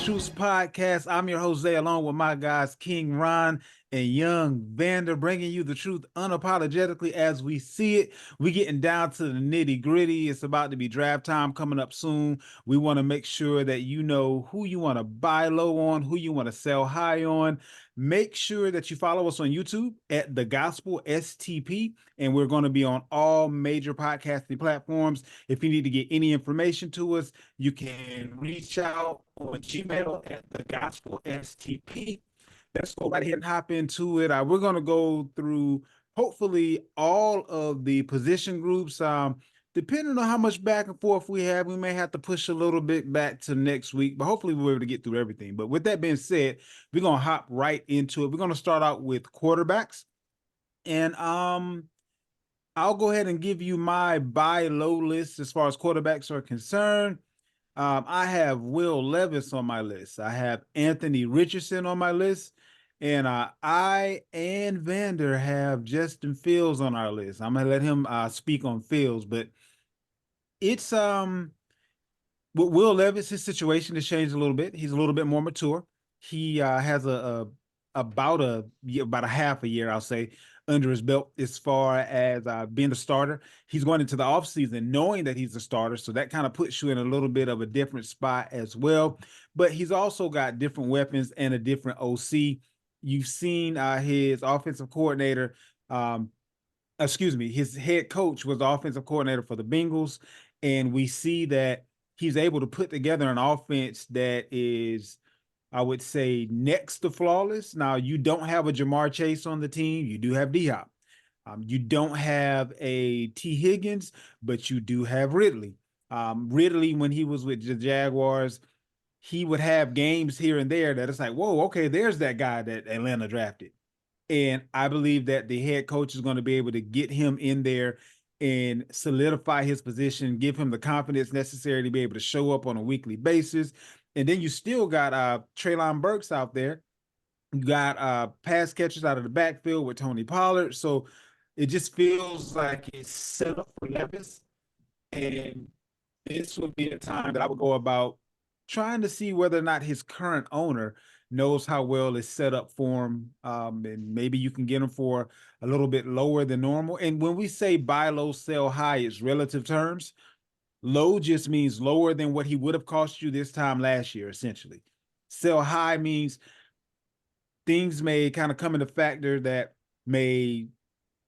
Truths podcast. I'm your Jose, along with my guys, King Ron and Young Vander, bringing you the truth unapologetically as we see it. We're getting down to the nitty gritty. It's about to be draft time coming up soon. We want to make sure that you know who you want to buy low on, who you want to sell high on. Make sure that you follow us on YouTube at The Gospel STP, and we're going to be on all major podcasting platforms. If you need to get any information to us, you can reach out on Gmail at The Gospel STP. Let's go right ahead and hop into it. We're going to go through hopefully all of the position groups. Depending on how much back and forth we have, we may have to push a little bit back to next week, but hopefully we'll be able to get through everything. But with that being said, we're going to hop right into it. We're going to start out with quarterbacks. And I'll go ahead and give you my buy low list as far as quarterbacks are concerned. I have Will Levis on my list. I have Anthony Richardson on my list. And I and Vander have Justin Fields on our list. I'm gonna let him speak on Fields, but it's with Will Levis, his situation has changed a little bit. He's a little bit more mature. He has about a half a year, I'll say, under his belt as far as being a starter. He's going into the offseason knowing that he's a starter, so that kind of puts you in a little bit of a different spot as well. But he's also got different weapons and a different OC. You've seen his offensive coordinator, his head coach was the offensive coordinator for the Bengals, and we see that he's able to put together an offense that is, I would say, next to flawless. Now, you don't have a Jamar Chase on the team. You do have D-Hop. You don't have a T. Higgins, but you do have Ridley. Ridley, when he was with the Jaguars, he would have games here and there that it's like, whoa, okay, there's that guy that Atlanta drafted. And I believe that the head coach is going to be able to get him in there and solidify his position, give him the confidence necessary to be able to show up on a weekly basis. And then you still got Treylon Burks out there. You got pass catchers out of the backfield with Tony Pollard. So it just feels like it's set up for Levis. And this would be a time that I would go about trying to see whether or not his current owner knows how well it's set up for him. And maybe you can get him for a little bit lower than normal. And when we say buy low, sell high, it's relative terms. Low just means lower than what he would have cost you this time last year, essentially. Sell high means things may kind of come into factor that may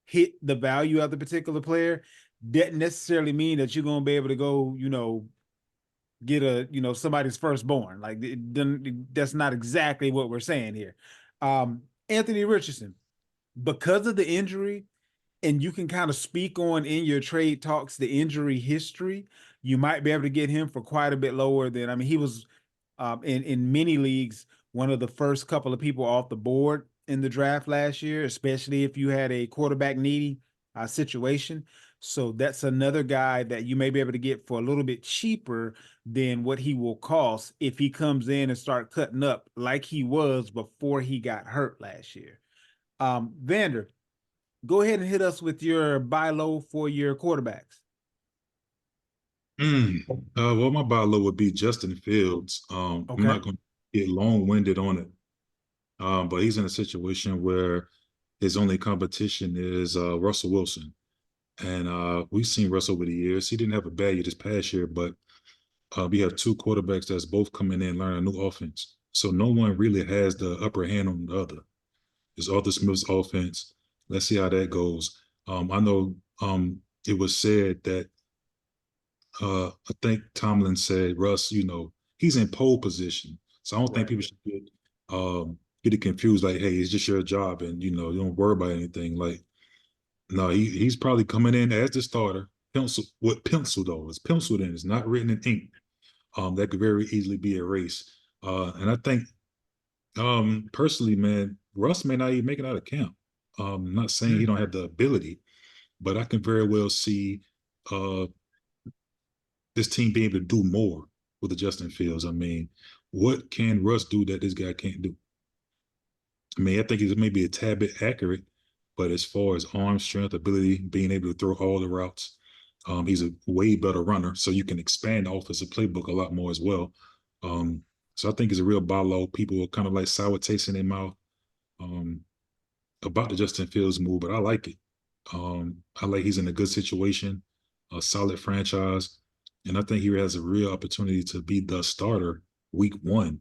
hit the value of the particular player. Doesn't necessarily mean that you're going to be able to go, get somebody's firstborn. Like, that's not exactly what we're saying here. Anthony Richardson, because of the injury, and you can kind of speak on in your trade talks the injury history, you might be able to get him for quite a bit lower than, he was in many leagues one of the first couple of people off the board in the draft last year, especially if you had a quarterback needy situation. So that's another guy that you may be able to get for a little bit cheaper than what he will cost if he comes in and start cutting up like he was before he got hurt last year. Vander, go ahead and hit us with your buy low for your quarterbacks. Well, my buy low would be Justin Fields. Okay. I'm not going to get long-winded on it, but he's in a situation where his only competition is Russell Wilson. And we've seen Russell over the years. He didn't have a bad year this past year, but we have two quarterbacks that's both coming in learning a new offense. So no one really has the upper hand on the other. It's Arthur Smith's offense. Let's see how that goes. I know it was said that I think Tomlin said, Russ, he's in pole position. So I don't think people should get it confused, like, hey, it's just your job and, you don't worry about anything. Like, no, he's probably coming in as the starter. Pencil though? It's penciled in. It's not written in ink. That could very easily be erased. And I think, personally, man, Russ may not even make it out of camp. I'm not saying he don't have the ability, but I can very well see this team being able to do more with the Justin Fields. What can Russ do that this guy can't do? I think he's maybe a tad bit accurate, but as far as arm strength, ability, being able to throw all the routes, he's a way better runner, so you can expand the offensive playbook a lot more as well. So I think it's a real buy low. People are kind of like sour taste in their mouth um, about the Justin Fields move, but I like it. I like he's in a good situation, a solid franchise, and I think he has a real opportunity to be the starter week 1,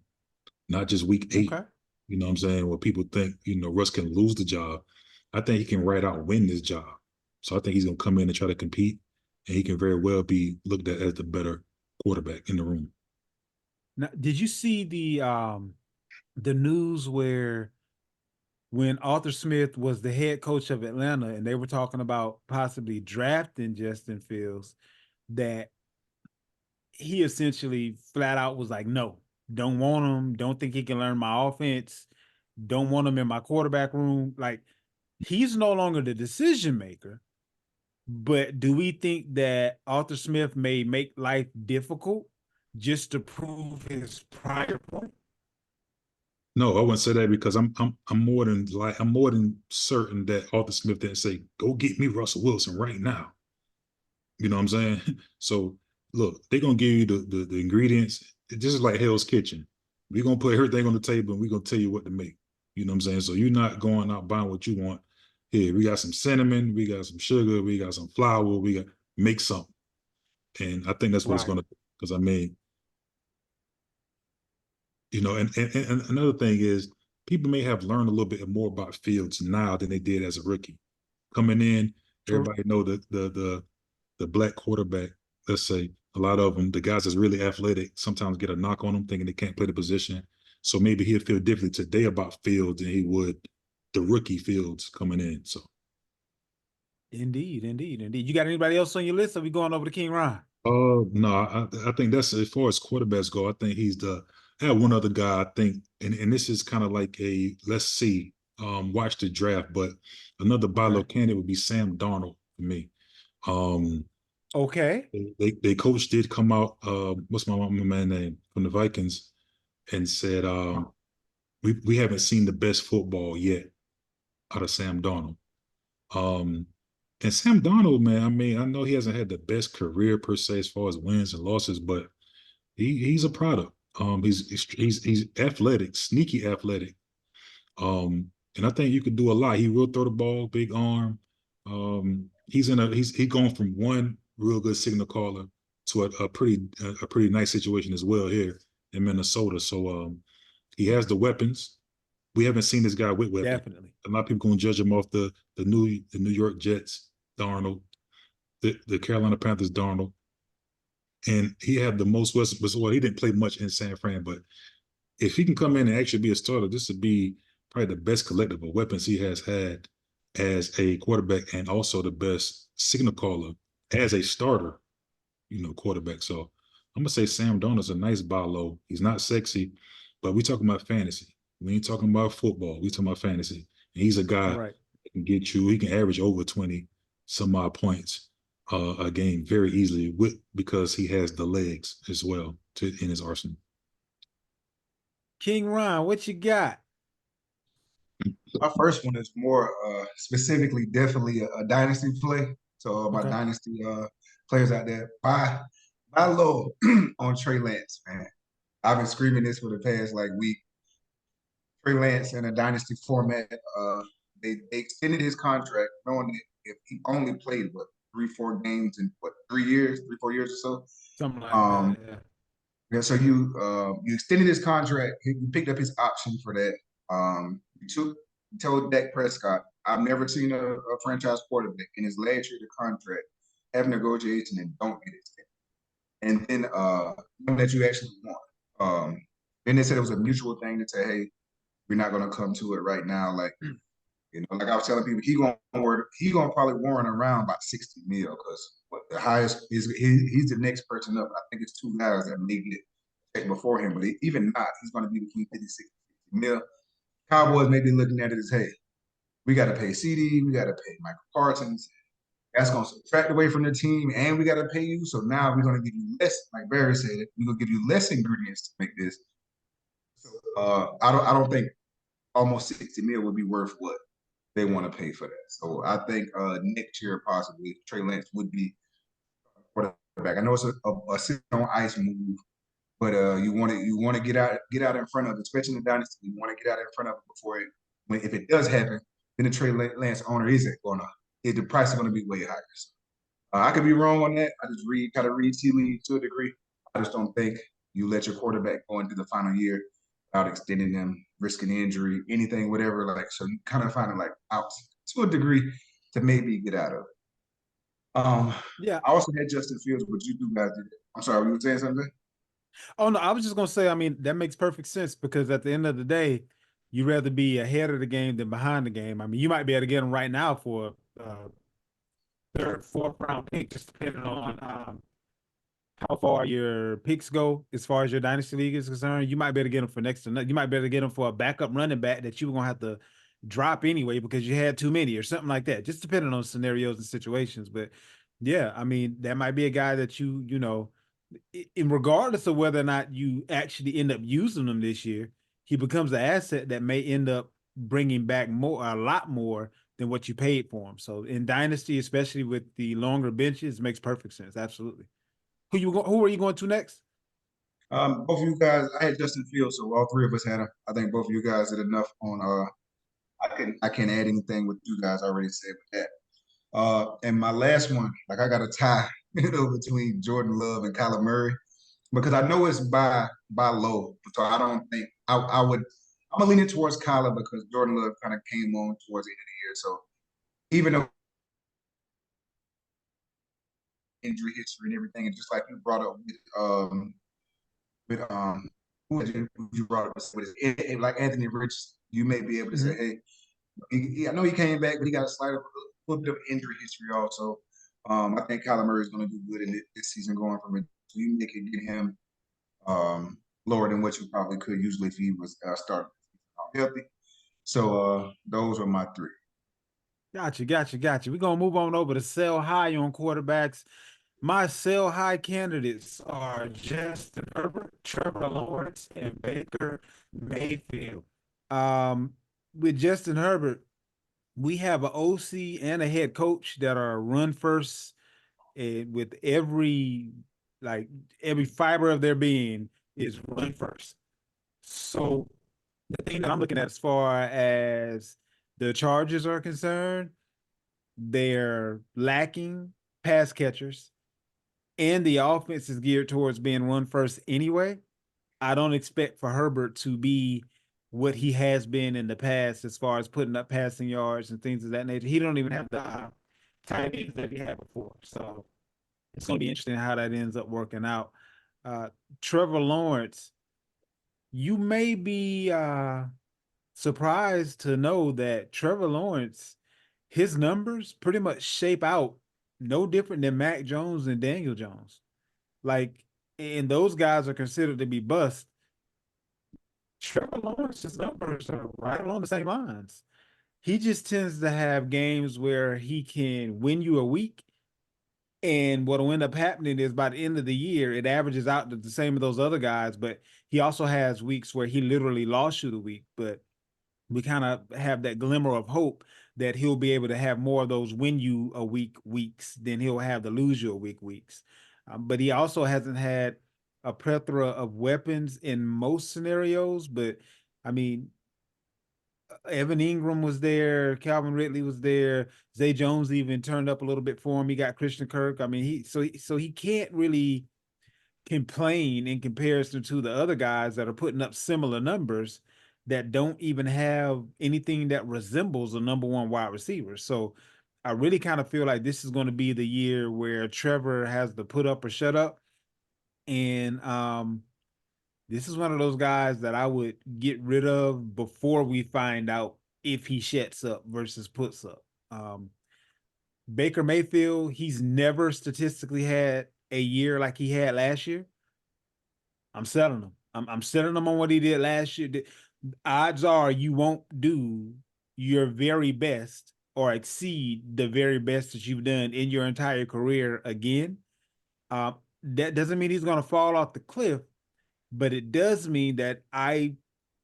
not just week 8. Okay. You know what I'm saying? Where people think, Russ can lose the job. I think he can right out win this job. So I think he's gonna come in and try to compete, and he can very well be looked at as the better quarterback in the room. Now, did you see the news where when Arthur Smith was the head coach of Atlanta and they were talking about possibly drafting Justin Fields, that he essentially flat out was like, no, don't want him, don't think he can learn my offense, don't want him in my quarterback room. Like, he's no longer the decision maker. But do we think that Arthur Smith may make life difficult just to prove his prior point? No, I wouldn't say that because I'm more than certain that Arthur Smith didn't say, go get me Russell Wilson right now. You know what I'm saying? So look, they're gonna give you the ingredients. This is like Hell's Kitchen. We're gonna put everything on the table and we're gonna tell you what to make. You know what I'm saying? So you're not going out buying what you want. Here, we got some cinnamon, we got some sugar, we got some flour, we got make something. And I think that's what it's Right. gonna do. Because I mean, and another thing is people may have learned a little bit more about Fields now than they did as a rookie. Coming in, True. everybody know that the black quarterback, let's say, a lot of them, the guys that's really athletic, sometimes get a knock on them thinking they can't play the position. So maybe he'll feel differently today about Fields than he would the rookie Fields coming in. So Indeed, indeed, indeed. You got anybody else on your list? Or are we going over to King Ron? no, I think that's as far as quarterbacks go. I think he's the. I have one other guy. I think, and this is kind of like a let's see, watch the draft. But another buy low Okay. candidate would be Sam Darnold for me. Um, Okay. they coach did come out. What's my man name from the Vikings and said, we haven't seen the best football yet out of Sam Darnold. Um, and Sam Darnold, man, I mean, I know he hasn't had the best career per se as far as wins and losses, but he's a product. He's athletic, sneaky athletic. And I think you could do a lot. He will throw the ball, big arm. He's going from one real good signal caller to a pretty nice situation as well here in Minnesota. So he has the weapons. We haven't seen this guy with weapons. Definitely. A lot of people gonna judge him off the New York Jets, Darnold, the Carolina Panthers, Darnold, and he had the most weapons. Well, he didn't play much in San Fran, but if he can come in and actually be a starter, this would be probably the best collective of weapons he has had as a quarterback and also the best signal caller as a starter, quarterback. So I'm gonna say Sam Darnold's a nice buy low. He's not sexy, but we talking about fantasy. We ain't talking about football. We talking about fantasy. And he's a guy Right. that can get you. He can average over 20 some odd points a game very easily because he has the legs as well in his arsenal. King Ron, what you got? My first one is more specifically, definitely a dynasty play. So my Okay. dynasty players out there, buy low on Trey Lance, man. I've been screaming this for the past like week. Trey Lance in a dynasty format. They extended his contract, knowing that if he only played what 3, 4 games in what 3 years, 3, 4 years or so. Something like that. Um, Yeah. yeah, so you extended his contract. You picked up his option for that. You told Dak Prescott, I've never seen a franchise quarterback in his last year of the contract have negotiation and don't get extended. And then one that you actually want. Then they said it was a mutual thing to say, hey, we're not gonna come to it right now. Like, like I was telling people, he gonna probably warrant around about 60 mil because what the highest is he's the next person up. I think it's two guys that made it before him, but even not, he's gonna be between 50, 60 mil. Cowboys may be looking at it as, hey, we got to pay CD, we got to pay Michael Parsons. That's going to subtract away from the team, and we got to pay you. So now we're going to give you less, like Barry said, we're going to give you less ingredients to make this. So I don't think almost 60 mil would be worth what they want to pay for that. So I think next year possibly Trey Lance would be quarterback. I know it's a sit on ice move, But you want to get out in front of it, especially in the dynasty. You want to get out in front of it before if it does happen, then the Trey Lance owner isn't the price is gonna be way higher. So, I could be wrong on that. I just kind of read tea leaves to a degree. I just don't think you let your quarterback go into the final year without extending them, risking injury, anything, whatever. Like, so you kind of find it like out to a degree to maybe get out of it. Yeah. I also had Justin Fields, but you do guys did it. I'm sorry, you were saying something? Oh no, I was just gonna say, I mean, that makes perfect sense because at the end of the day, you'd rather be ahead of the game than behind the game. I mean, you might be able to get them right now for third, fourth round pick, just depending on how far your picks go as far as your dynasty league is concerned. You might be able to get them for next to nothing. You might be able to get them for a backup running back that you were gonna have to drop anyway because you had too many or something like that. Just depending on scenarios and situations. But yeah, I mean, that might be a guy that you know, in regardless of whether or not you actually end up using them this year, he becomes an asset that may end up bringing back a lot more than what you paid for him. So in dynasty, especially with the longer benches, makes perfect sense. Absolutely. Who are you going to next? Both of you guys, I had Justin Fields, so all three of us had him. I think both of you guys did enough on. I can't add anything what you guys already said with that. And my last one, like I got a tie, between Jordan Love and Kyler Murray because I know it's by low, so I don't think I would. I'm gonna lean it towards Kyler because Jordan Love kind of came on towards the end of the year. So even though injury history and everything, and just like you brought up with who you brought up with like Anthony Rich, you may be able to say, Mhm. hey, I know he came back, but he got a little bit of injury history also. I think Kyler Murray is going to do good in this season going from it. So you may could get him lower than what you probably could usually if he was starting healthy. So those are my three. Gotcha. We're gonna move on over to sell high on quarterbacks. My sell high candidates are Justin Herbert, Trevor Lawrence, and Baker Mayfield. Um, with Justin Herbert, we have an OC and a head coach that are run first, and with like every fiber of their being is run first. So the thing that I'm looking at as far as the Chargers are concerned, they're lacking pass catchers, and the offense is geared towards being run first anyway. I don't expect for Herbert to be what he has been in the past as far as putting up passing yards and things of that nature. He don't even have the tight ends that he had before. So it's going to be interesting how that ends up working out. Uh, Trevor Lawrence, you may be surprised to know that Trevor Lawrence, his numbers pretty much shape out no different than Mac Jones and Daniel Jones. Like, and those guys are considered to be bust. Trevor Lawrence's numbers are right along the same lines. He just tends to have games where he can win you a week. And what'll end up happening is by the end of the year, it averages out to the same as those other guys. But he also has weeks where he literally lost you the week. But we kind of have that glimmer of hope that he'll be able to have more of those win you a week weeks than he'll have the lose you a week weeks. But he also hasn't had a plethora of weapons in most scenarios. But I mean, Evan Ingram was there, Calvin Ridley was there, Zay Jones even turned up a little bit for him. He got Christian Kirk. I mean, he can't really complain in comparison to the other guys that are putting up similar numbers that don't even have anything that resembles a number one wide receiver. So I really kind of feel like this is going to be the year where Trevor has to put up or shut up. And this is one of those guys that I would get rid of before we find out if he shuts up versus puts up. Baker Mayfield, he's never statistically had a year like he had last year. I'm selling him. I'm selling him on what he did last year. The odds are you won't do your very best or exceed the very best that you've done in your entire career again. Uh, that doesn't mean he's going to fall off the cliff, but it does mean that I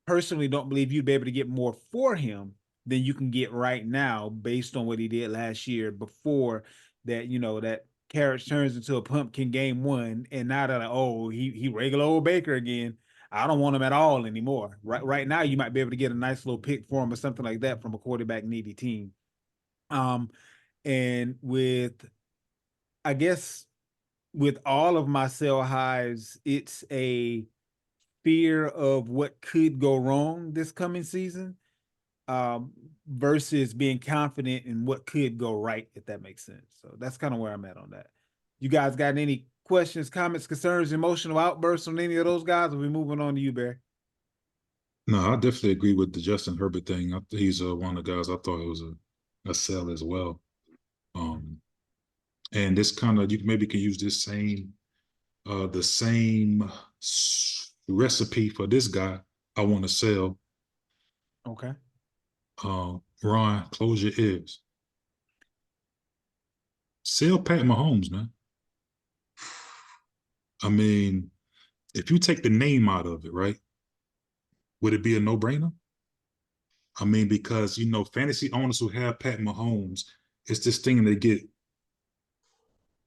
personally don't believe you'd be able to get more for him than you can get right now based on what he did last year before that, that carriage turns into a pumpkin game 1, and now they're like, oh, he regular old Baker again. I don't want him at all anymore. Right now, you might be able to get a nice little pick for him or something like that from a quarterback needy team. And I guess with all of my sell highs, it's a fear of what could go wrong this coming season, versus being confident in what could go right, if that makes sense. So that's kind of where I'm at on that. You guys got any questions, comments, concerns, emotional outbursts on any of those guys? Or we moving on to you, Barry? No, I definitely agree with the Justin Herbert thing. He's one of the guys I thought it was a sell as well. And this kind of, you maybe can use this the same recipe for this guy. I want to sell. Okay. Ron, close your ears. Sell Pat Mahomes, man. I mean, if you take the name out of it, right? Would it be a no-brainer? I mean, because fantasy owners who have Pat Mahomes, it's this thing they get.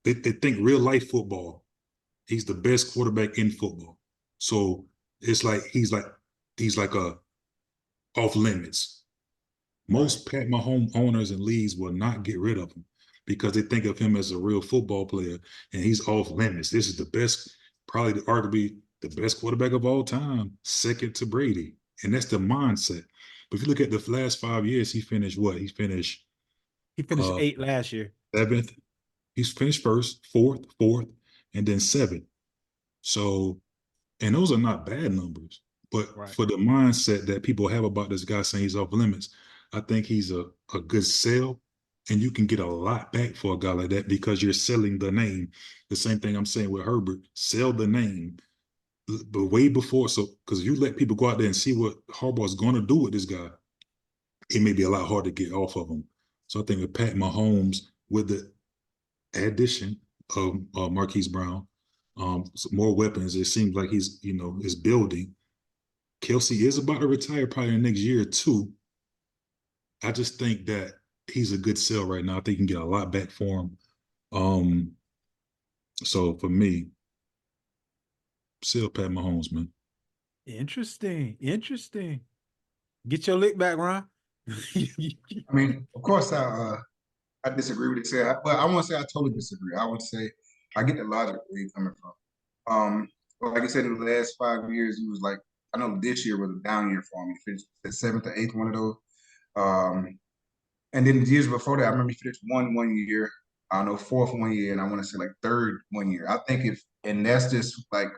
They think real life football. He's the best quarterback in football. So it's like he's like a off limits. Most Pat Mahomes owners and leagues will not get rid of him because they think of him as a real football player and he's off limits. This is the best, probably arguably the best quarterback of all time, second to Brady. And that's the mindset. But if you look at the last 5 years, he finished what? He finished 8 last year. 7th. He's finished first, fourth, and then 7th. So, and those are not bad numbers. But for the mindset that people have about this guy saying he's off limits, I think he's a good sell. And you can get a lot back for a guy like that because you're selling the name. The same thing I'm saying with Herbert, sell the name. But way before, so because you let people go out there and see what Harbaugh's going to do with this guy, it may be a lot harder to get off of him. So I think with Pat Mahomes, with the addition of Marquise Brown, more weapons, it seems like he's, is building. Kelsey is about to retire probably in the next year or two. I just think that he's a good sell right now. I think you can get a lot back for him. So for me, sell Pat Mahomes, man. Interesting. Get your lick back, Ron. I mean, of course, I disagree with it, but I won't say I totally disagree. I would say I get the logic where you're coming from. Like I said, in the last 5 years, he was like, I know this year was a down year for him. He finished the 7th or 8th, one of those. And then the years before that, I remember he finished one year, I don't know, 4th one year, and I want to say like 3rd one year. I think and that's just like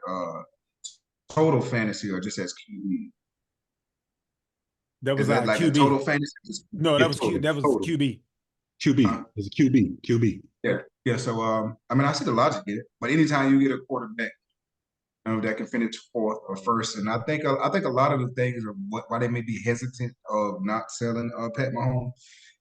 total fantasy or just as QB. That was that like QB. a total fantasy? No, that was QB. QB. It's a QB. Yeah. So I mean, I see the logic in it, but anytime you get a quarterback, that can finish 4th or 1st, and I think a lot of the things are why they may be hesitant of not selling Pat Mahomes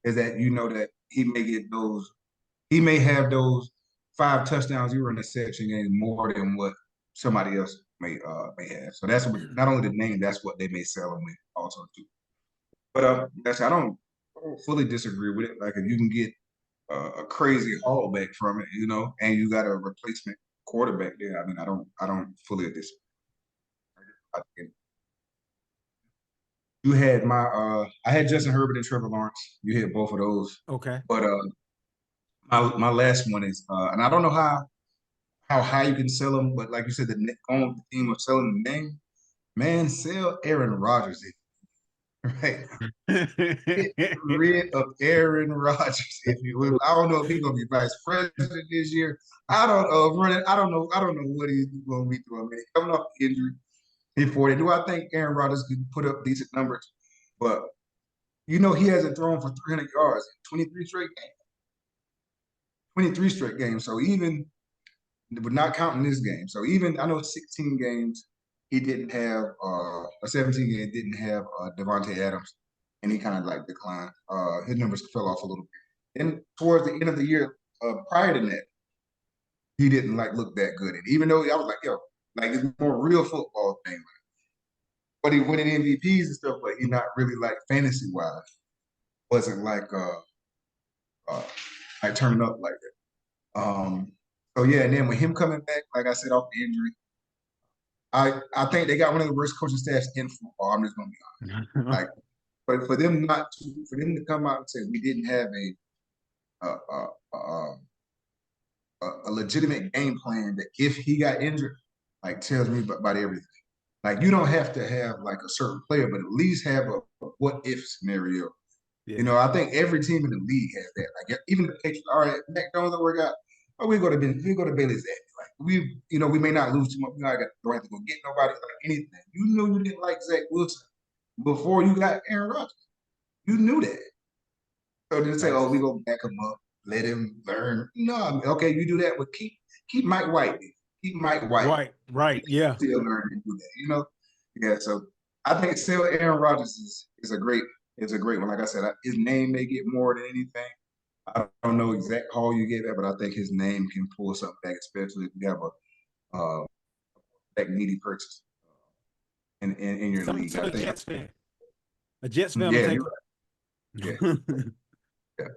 is that that he may have those 5 touchdowns, 0 interception games more than what somebody else may have. So that's what, not only the name, that's what they may sell him with also too. But I don't fully disagree with it. Like if you can get a crazy haul back from it, and you got a replacement quarterback there. I mean, I don't fully disagree. You had I had Justin Herbert and Trevor Lawrence. You had both of those. Okay. But my last one is, and I don't know how high you can sell them, but like you said, on the theme of selling the name, man, sell Aaron Rodgers. Right. Get rid of Aaron Rodgers, if you will. I don't know if he's gonna be vice president this year. I don't know. I don't know what he's gonna be doing. I mean, coming off the injury, he's 40. Do I think Aaron Rodgers can put up decent numbers? But he hasn't thrown for 300 yards in 23 straight games. 23 straight games. So even, we're not counting this game. So even, I know 16 games he didn't have, or 17 games didn't have Devontae Adams, and he kind of like declined. His numbers fell off a little bit. And towards the end of the year, prior to that, he didn't look that good. And even though I was like, yo, it's more real football thing. But he winning MVPs and stuff, but he's not really fantasy wise. Wasn't like turning up like that. So yeah, and then with him coming back, like I said, off the injury, I think they got one of the worst coaching staffs in football. I'm just gonna be honest. Like, but for them to come out and say we didn't have a a, a, a legitimate game plan that if he got injured, like tells me about everything. Like you don't have to have like a certain player, but at least have a what if scenario. Yeah. You know, I think every team in the league has that. Like even the Patriots, all right, Mac Jones don't work out. Oh, we go to Bailey's at. Like we may not lose too much. We don't have to go get nobody like anything. You knew you didn't like Zach Wilson before you got Aaron Rodgers. You knew that. So to say, oh, we go back him up, let him learn. No, I mean, okay, you do that, but keep Mike White. Keep Mike White. Right, yeah. Still learning to do that, you know. Yeah, so I think still Aaron Rodgers is a great one. Like I said, his name may get more than anything. I don't know exact call you get that, but I think his name can pull something back, especially if you have a back needy purchase in your Some league. I a think. Jets fan. A Jets fan will Yeah, take you're it. right. Yeah.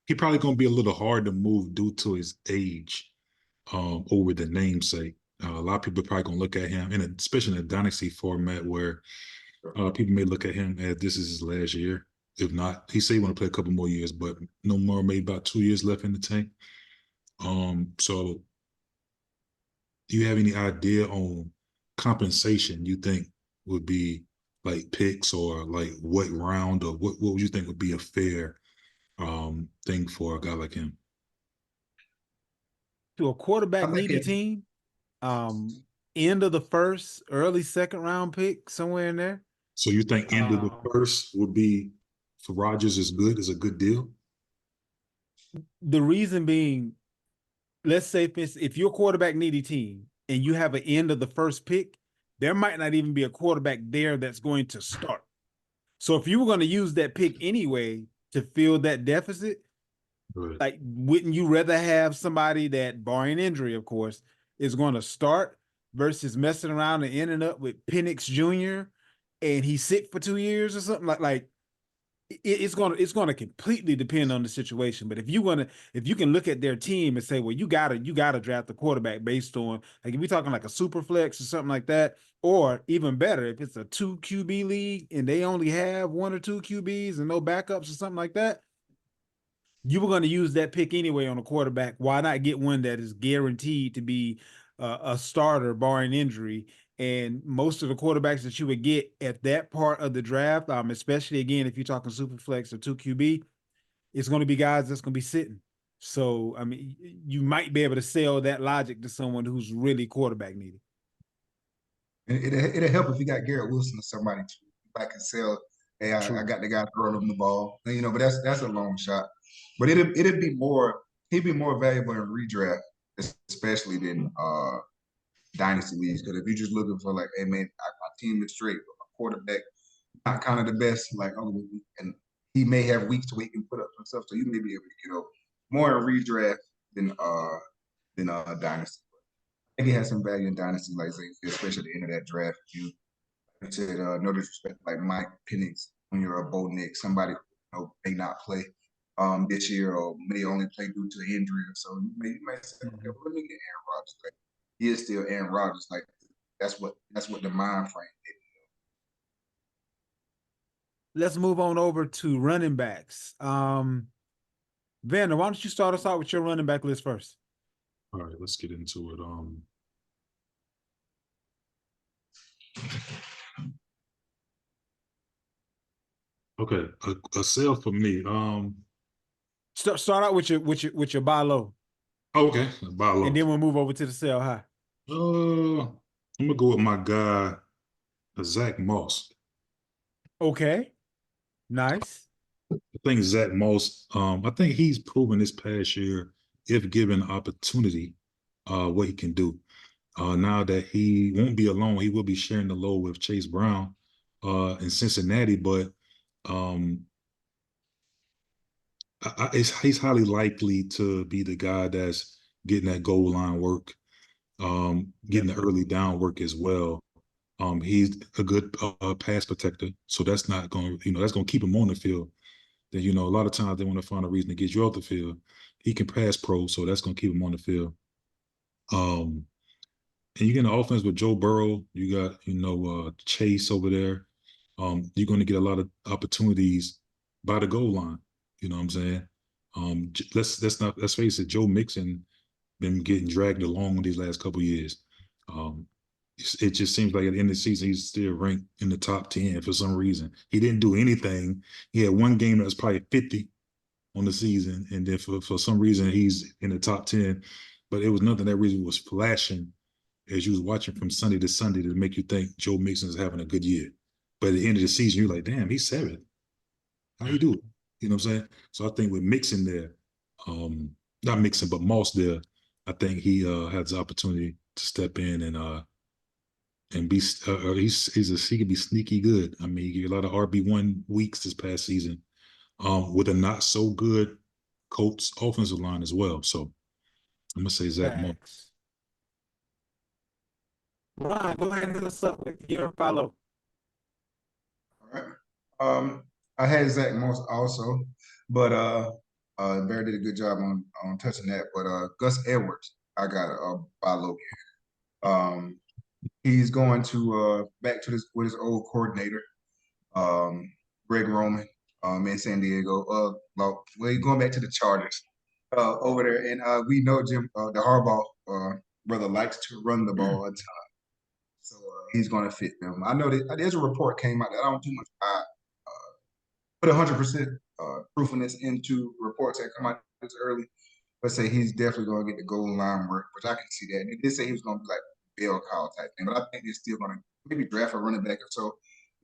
He probably gonna be a little hard to move due to his age, over the namesake. A lot of people are probably gonna look at him, especially in a dynasty format where people may look at him as this is his last year. If not, he say he want to play a couple more years, but no more, maybe about 2 years left in the tank. So do you have any idea on compensation you think would be like picks or like what round or what would you think would be a fair thing for a guy like him? To a quarterback I think needy team, end of the first, early second round pick, somewhere in there. So you think end of the first would be for Rodgers is a good deal? The reason being, let's say if you're a quarterback needy team and you have an end of the first pick, there might not even be a quarterback there that's going to start. So if you were going to use that pick anyway to fill that deficit, Right. like wouldn't you rather have somebody that, barring injury, of course, is going to start versus messing around and ending up with Penix Jr. and he's sick for 2 years or something like it's gonna completely depend on the situation. But if you can look at their team and say, well, you gotta draft the quarterback based on, like, if we're talking like a super flex or something like that, or even better, if it's a 2 QB league and they only have 1 or 2 QBs and no backups or something like that, you were going to use that pick anyway on a quarterback. Why not get one that is guaranteed to be a starter, barring injury? And most of the quarterbacks that you would get at that part of the draft, especially again if you're talking super flex or 2 QB, it's going to be guys that's going to be sitting. So I mean, you might be able to sell that logic to someone who's really quarterback needy. it'll help if you got Garrett Wilson or somebody too. If I can sell, hey, I True. got the guy throwing him the ball, you know. But that's a long shot. But it'd be more. He'd be more valuable in redraft, especially than dynasty leagues. Because if you're just looking for like, hey man, my team is straight, but my quarterback not kind of the best. Like, oh, and he may have weeks to where he can put up some stuff, so you may be able to get over more in redraft than dynasty. I think he has some value in dynasty, like especially at the end of that draft. You said no disrespect, like Mike Penix when you're a Bo Nick, somebody may not play this year or may only play due to injury or so. You may say, okay, well, let me get Aaron Rodgers. Like, he is still Aaron Rodgers. Like that's what the mind frame is. Let's move on over to running backs. Vander, why don't you start us out with your running back list first? All right, let's get into it. Okay, a sale for me. Start out with your buy low, Okay, buy low. and then we'll move over to the sell high. I'm gonna go with my guy, Zach Moss. Okay, nice. I think Zach Moss. I think he's proven this past year, if given opportunity, what he can do. Now that he won't be alone, he will be sharing the load with Chase Brown, in Cincinnati. But he's highly likely to be the guy that's getting that goal line work, getting the early down work as well. He's a good pass protector, so that's not going to, that's going to keep him on the field. Then, a lot of times they want to find a reason to get you off the field. He can pass pro, so that's going to keep him on the field. And you get an offense with Joe Burrow. You got, Chase over there. You're going to get a lot of opportunities by the goal line. You know what I'm saying? Let's face it. Joe Mixon been getting dragged along these last couple years. Um, it just seems like at the end of the season he's still ranked in the top 10 for some reason. He didn't do anything. He had one game that was probably 50 on the season, and then for some reason he's in the top 10. But it was nothing that really was flashing as you was watching from Sunday to Sunday to make you think Joe Mixon is having a good year. But at the end of the season, you're like, damn, he's 7th. How you do it? You know what I'm saying? So I think with Mixon there, not Mixon, but Moss there, I think he has the opportunity to step in and be he can be sneaky good. I mean, he get a lot of RB1 weeks this past season, with a not so good Colts offensive line as well. So I'm gonna say Zach Moss. Facts. Ron, go ahead and hit us up with your follow. All right. I had Zach Moss also, but Bear did a good job on touching that. But Gus Edwards, I got a buy low here. He's going to back to this with his old coordinator, Greg Roman, in San Diego. Well, he's going back to the Chargers over there, and we know Jim, the Harbaugh brother, likes to run the ball a ton, so he's going to fit them. I know that there's a report came out that I don't too much put 100% truthfulness into reports that come out this early, but say he's definitely going to get the goal line work, which I can see that. And they did say he was going to be like Bill Kyle type thing, but I think they're still going to maybe draft a running back or so,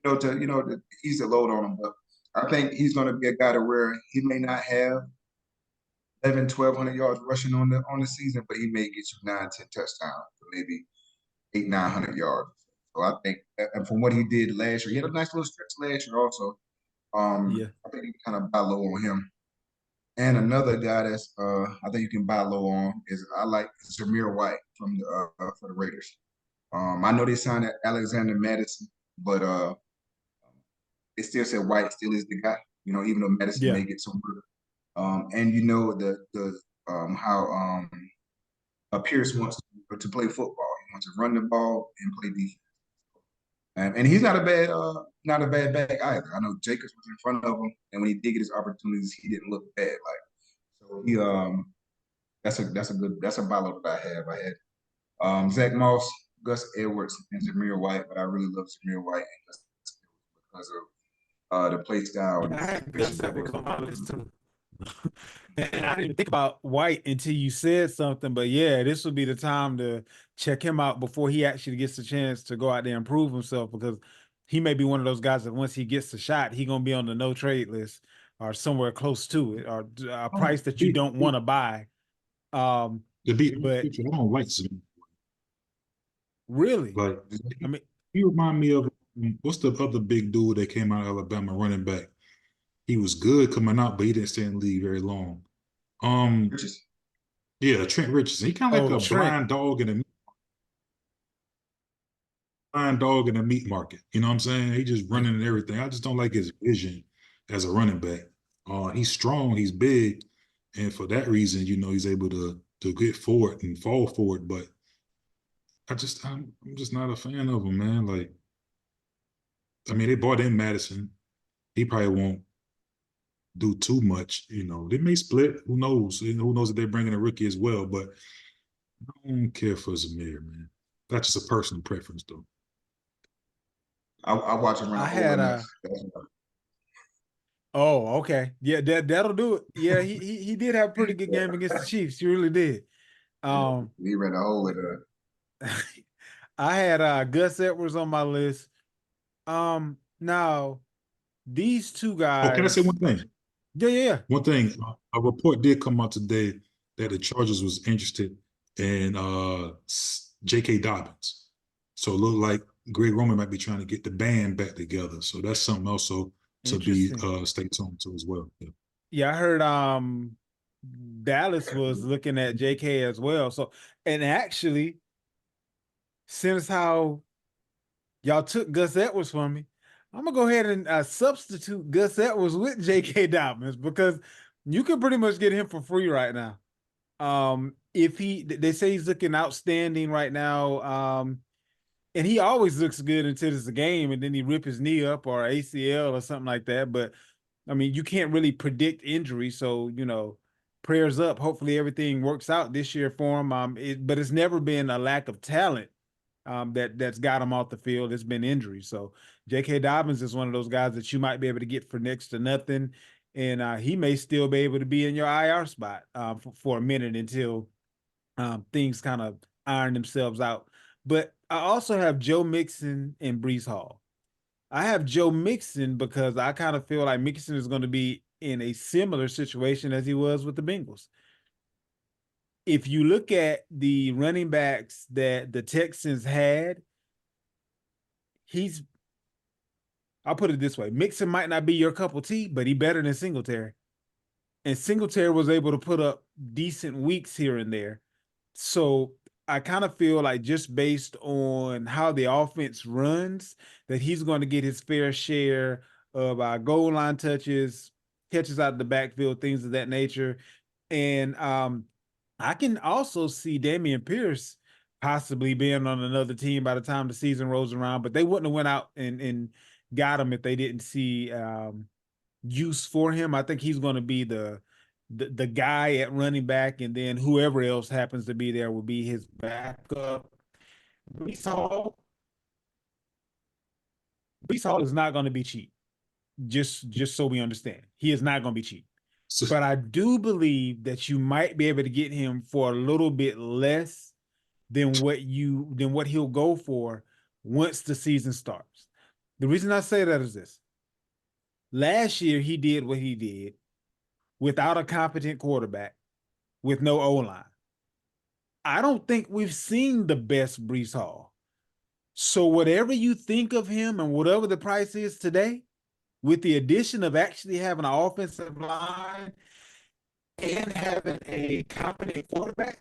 to ease the load on him. But I think he's going to be a guy to where he may not have 1,100 yards rushing on the season, but he may get you 9, 10 touchdowns, for maybe 800, 900 yards. So I think, and from what he did last year, he had a nice little stretch last year also. Yeah. I think you can kind of buy low on him. And another guy that's I think you can buy low on is I like Zamir White from the for the Raiders. I know they signed Alexander Madison, but it still said White still is the guy. Even though Madison Yeah. may get some work. And the how Pierce wants to play football. He wants to run the ball and play defense. And he's not a bad back either. I know Jacobs was in front of him, and when he did get his opportunities, he didn't look bad. So he that's a bottle that I have. I had Zach Moss, Gus Edwards, and Zamir White, but I really love Zamir White and Gus Edwards because of the play style. I had Gus Edwards on my list too. And I didn't think about White until you said something, but yeah, this would be the time to check him out before he actually gets the chance to go out there and prove himself, because he may be one of those guys that once he gets the shot, he gonna be on the no trade list or somewhere close to it, or a price that you don't want to buy. To be But I don't like Zamir. really, Like, I mean, he remind me of what's the other big dude that came out of Alabama, running back. He was good coming out, but he didn't stay in the league very long. Yeah, Trent Richardson. He kind of like a Trent. blind dog in a meat market. You know what I'm saying? He just running and everything. I just don't like his vision as a running back. He's strong, he's big, and for that reason, he's able to get forward and fall forward. But I'm just not a fan of him, man. Like, I mean, they bought in Madison. He probably won't do too much. They may split. Who knows? Who knows if they're bringing a rookie as well? But I don't care for Zamir, man. That's just a personal preference, though. I watch him run. I had Oh, okay. Yeah, that'll do it. Yeah, he did have a pretty good game against the Chiefs. He really did. He ran a hole with I had Gus Edwards on my list. Now these two guys. Oh, can I say one thing? Yeah. One thing. A report did come out today that the Chargers was interested in J.K. Dobbins. So it looked like Greg Roman might be trying to get the band back together. So that's something also to be stay tuned to as well. Yeah, I heard Dallas was looking at JK as well. So, and actually, since how y'all took Gus Edwards from me, I'm gonna go ahead and substitute Gus Edwards with JK Dobbins, because you can pretty much get him for free right now. If they say he's looking outstanding right now. And he always looks good until it's a game, and then he rip his knee up or ACL or something like that. But I mean, you can't really predict injury, so prayers up. Hopefully, everything works out this year for him. But it's never been a lack of talent that's got him off the field. It's been injury. So J.K. Dobbins is one of those guys that you might be able to get for next to nothing, and he may still be able to be in your IR spot for a minute until things kind of iron themselves out. But I also have Joe Mixon and Breece Hall. I have Joe Mixon because I kind of feel like Mixon is going to be in a similar situation as he was with the Bengals. If you look at the running backs that the Texans had, I'll put it this way. Mixon might not be your cup of tea, but he better than Singletary. And Singletary was able to put up decent weeks here and there. So I kind of feel like just based on how the offense runs, that he's going to get his fair share of goal line touches, catches out of the backfield, things of that nature. And I can also see Dameon Pierce possibly being on another team by the time the season rolls around, but they wouldn't have went out and got him if they didn't see use for him. I think he's going to be the guy at running back, and then whoever else happens to be there will be his backup. Breece Hall is not going to be cheap. Just so we understand, he is not going to be cheap. But I do believe that you might be able to get him for a little bit less than what he'll go for once the season starts. The reason I say that is this. Last year, he did what he did without a competent quarterback, with no O-line. I don't think we've seen the best Breece Hall. So whatever you think of him and whatever the price is today, with the addition of actually having an offensive line and having a competent quarterback,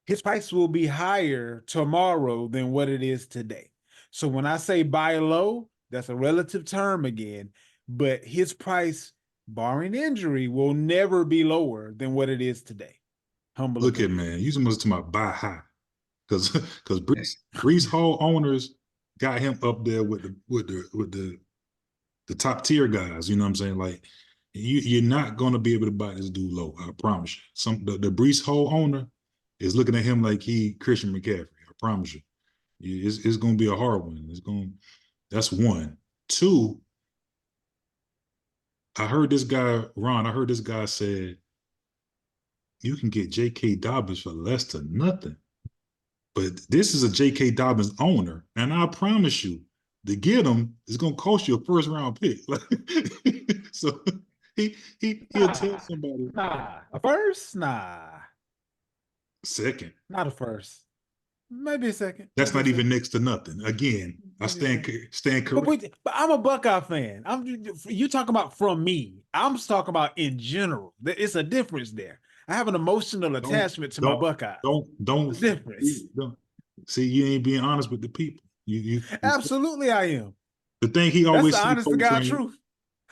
his price will be higher tomorrow than what it is today. So when I say buy low, that's a relative term again, but his price, barring injury, will never be lower than what it is today. Humble Look opinion. at man, you must to my buy high, because Breece Hall owners got him up there with the top tier guys. You know what I'm saying? Like you're not gonna be able to buy this dude low. I promise you. The Breece Hall owner is looking at him like he Christian McCaffrey. I promise you. It's gonna be a hard one. That's one. Two, I heard this guy said you can get J.K. Dobbins for less than nothing. But this is a J.K. Dobbins owner, and I promise you, to get him is going to cost you a first round pick. So he'll tell somebody. A first? Second. Not a first. Maybe a second. That's Maybe not even next to nothing. Again, I stand correct. But I'm a Buckeye fan. You talking about from me. I'm talking about in general. It's a difference there. I have an emotional attachment to my Buckeyes. Don't difference. See, you ain't being honest with the people. Absolutely, I am. The thing he always That's the honest to God truth.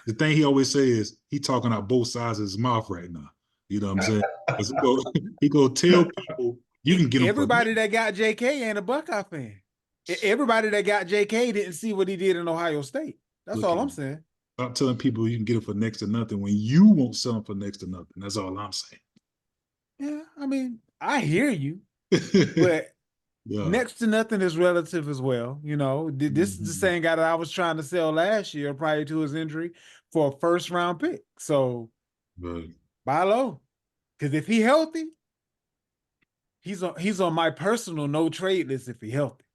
The thing he always says is he talking out both sides of his mouth right now. You know what I'm saying? He go tell people you can get him. Everybody that got JK ain't a Buckeye fan. Everybody that got JK didn't see what he did in Ohio State. That's all I'm saying. Stop telling people you can get him for next to nothing when you won't sell him for next to nothing. That's all I'm saying. Yeah, I mean, I hear you, but next to nothing is relative as well. You know, this is the same guy that I was trying to sell last year prior to his injury for a first round pick. So buy low, because if he's healthy, he's on my personal no trade list if he's healthy.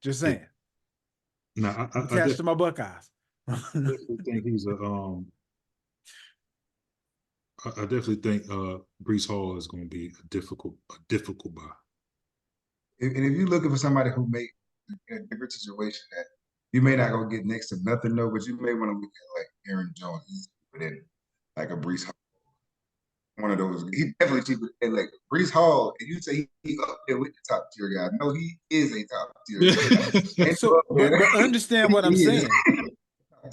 Just saying. Now, attached to my Buckeyes. I definitely think he's I definitely think Breece Hall is going to be a difficult buy. And if you're looking for somebody who may in a different situation that you may not go get next to nothing though, but you may want to look at like Aaron Jones, but then like a Breece Hall. One of those, he definitely cheaper. And like Breece Hall, and you say he up there with the top tier guy. No, he is a top tier guy. So, but understand what I'm saying.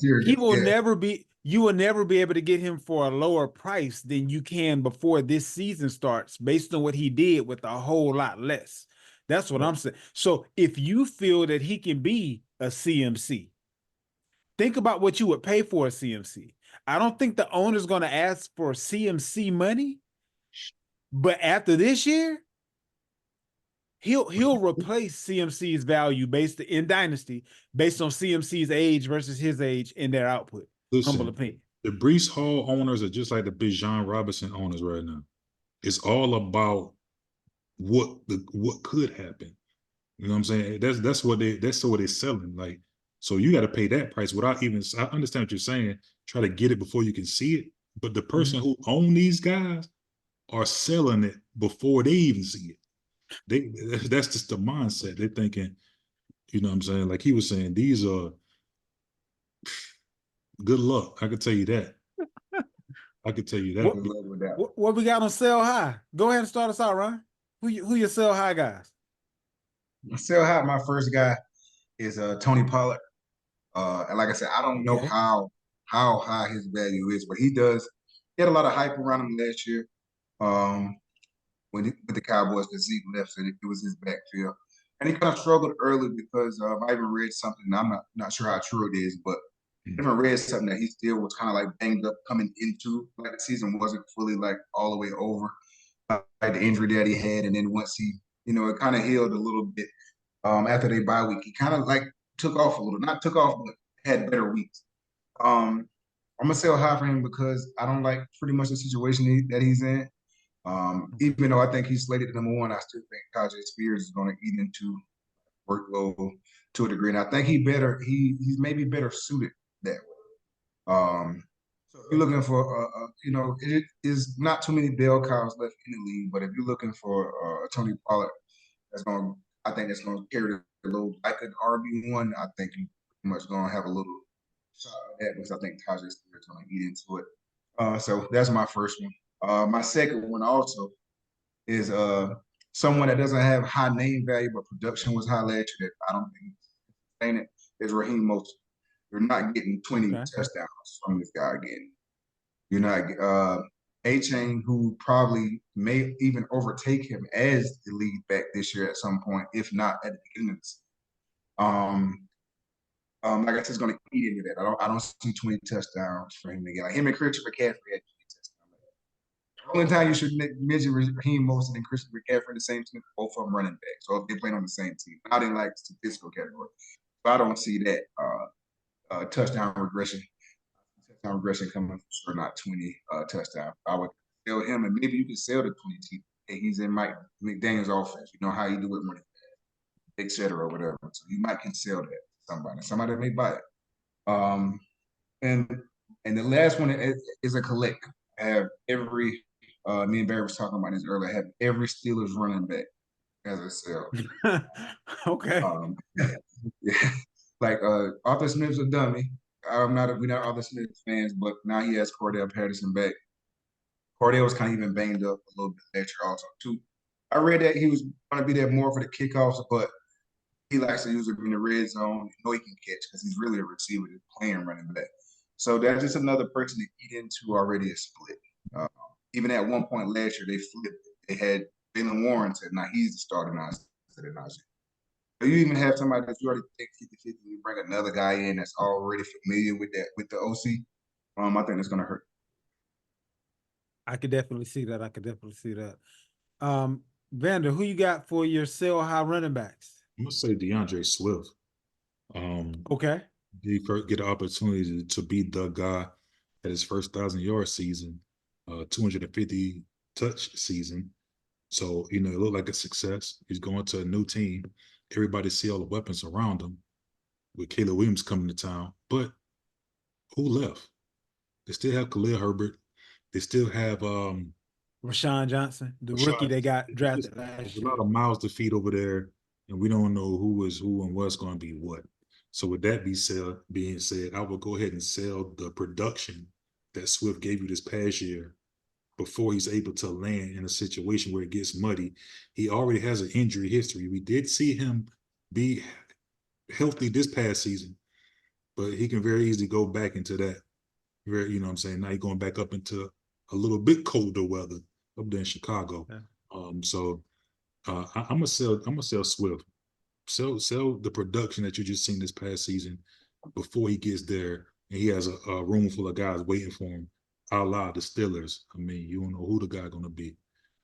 He will never be. you will never be able to get him for a lower price than you can before this season starts, based on what he did with a whole lot less. That's what I'm saying. So if you feel that he can be a CMC, think about what you would pay for a CMC. I don't think the owner's going to ask for CMC money, but after this year, he'll replace CMC's value based in Dynasty based on CMC's age versus his age in their output. Humble Listen, opinion. the Brees Hall owners are just like the Bijan Robinson owners right now. It's all about what could happen. You know what I'm saying? That's what they're selling. Like, so you got to pay that price without even. I understand what you're saying. Try to get it before you can see it. But the person who own these guys are selling it before they even see it. That's just the mindset. They're thinking, you know what I'm saying? Like he was saying, these are good luck. I can tell you that. I can tell you that. What we got on sell high? Go ahead and start us out, Ryan. Who your sell high guys? Sell high, my first guy is Tony Pollard. And like I said, I don't know how high his value is, but he does. He had a lot of hype around him last year. With the Cowboys, because Zeke left, so it was his backfield. And he kind of struggled early because I even read something, and I'm not sure how true it is, but I even read something that he still was kind of like banged up coming into, like the season wasn't fully like all the way over, like the injury that he had. And then once he, it kind of healed a little bit after they bye week, he kind of like took off a little, not took off, but had better weeks. I'm going to sell high for him because I don't like pretty much the situation that he's in. Even though I think he's slated at #1, I still think Tajay Spears is going to eat into workload to a degree. And I think he's maybe better suited that way. So if you're looking for, it is not too many bell cows left in the league, but if you're looking for Tony Pollard, I think that's going to carry the load like an RB1. I think you're pretty much going to have a little shot at that because I think Tajay Spears is going to eat into it. So that's my first one. My second one also is someone that doesn't have high name value, but production was high last year that I don't think saying it is Raheem Mostert. You're not getting 20 touchdowns from this guy again. You're not A-Chain, who probably may even overtake him as the lead back this year at some point, if not at the beginning of the season. Like I said, it's going to eat into that. I don't see 20 touchdowns for him again. Like him and Christian McCaffrey had 20 touchdowns. The only time you should mention Raheem Mostert and Christian McCaffrey in the same team, both of them running back. So if they're playing on the same team, not in like statistical category. So I don't see that touchdown regression coming for sure, not 20 touchdowns. I would sell him, and maybe you can sell the 20 team. He's in Mike McDaniel's offense. You know how you do it, money, et cetera, or whatever. So you might can sell that to somebody. Somebody may buy it. And the last one is a collect. I have every me and Barry was talking about this earlier. I have every Steelers running back as a sell. Okay. Yeah. Like Arthur Smith's a dummy. We're not Arthur Smith fans, but now he has Cordell Patterson back. Cordell was kind of even banged up a little bit last year also too. I read that he was going to be there more for the kickoffs, but he likes to use it in the red zone. You know he can catch because he's really a receiver that's playing running back. So that's just another person to eat into already a split. Even at one point last year, they flipped it. They had Jalen Warren said, now he's the starter now instead of Najee. So you even have somebody that you already take 50-50, you bring another guy in that's already familiar with the OC. I think that's going to hurt. I could definitely see that. Vander, who you got for your sell high running backs? I'm gonna say DeAndre Swift. Okay. He first get an opportunity to be the guy at his first 1,000-yard season, 250 touch season. So, it looked like a success. He's going to a new team. Everybody see all the weapons around him with Caleb Williams coming to town. But who left? They still have Khalil Herbert. They still have Rashawn Johnson, the rookie they got drafted last year. There's a lot of mouths to feed over there, and we don't know who is who and what's going to be what. So with that being said, I will go ahead and sell the production that Swift gave you this past year before he's able to land in a situation where it gets muddy. He already has an injury history. We did see him be healthy this past season, but he can very easily go back into that, Very, you know what I'm saying? Now you're going back up into a little bit colder weather up there in Chicago. Yeah. So I'm gonna sell Swift. Sell the production that you just seen this past season before he gets there, and he has a room full of guys waiting for him. A la the Steelers. I mean, you don't know who the guy gonna be,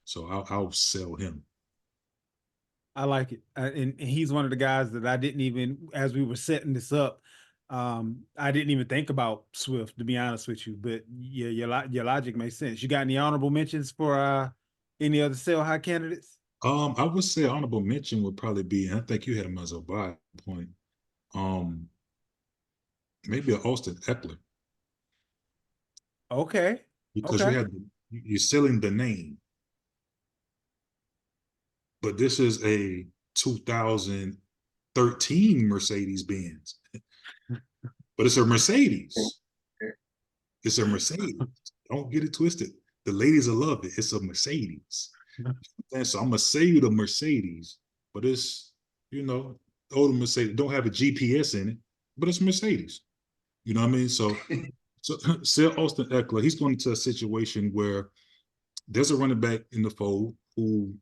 so I'll sell him. I like it. And he's one of the guys that I didn't even, as we were setting this up, I didn't even think about Swift, to be honest with you. But yeah, your logic makes sense. You got any honorable mentions for any other sell high candidates? I would say honorable mention would probably be, and I think you had him as a buy point. Um, Maybe an Austin Eckler, Okay. because Okay. you're selling the name, but this is a 2013 Mercedes Benz, but it's a Mercedes. It's a Mercedes. Don't get it twisted. The ladies will love it. It's a Mercedes. And so I'm gonna sell you the Mercedes, but it's, you know, older Mercedes don't have a GPS in it, but it's Mercedes. You know what I mean? So sell Austin Eckler. He's going into a situation where there's a running back in the fold who,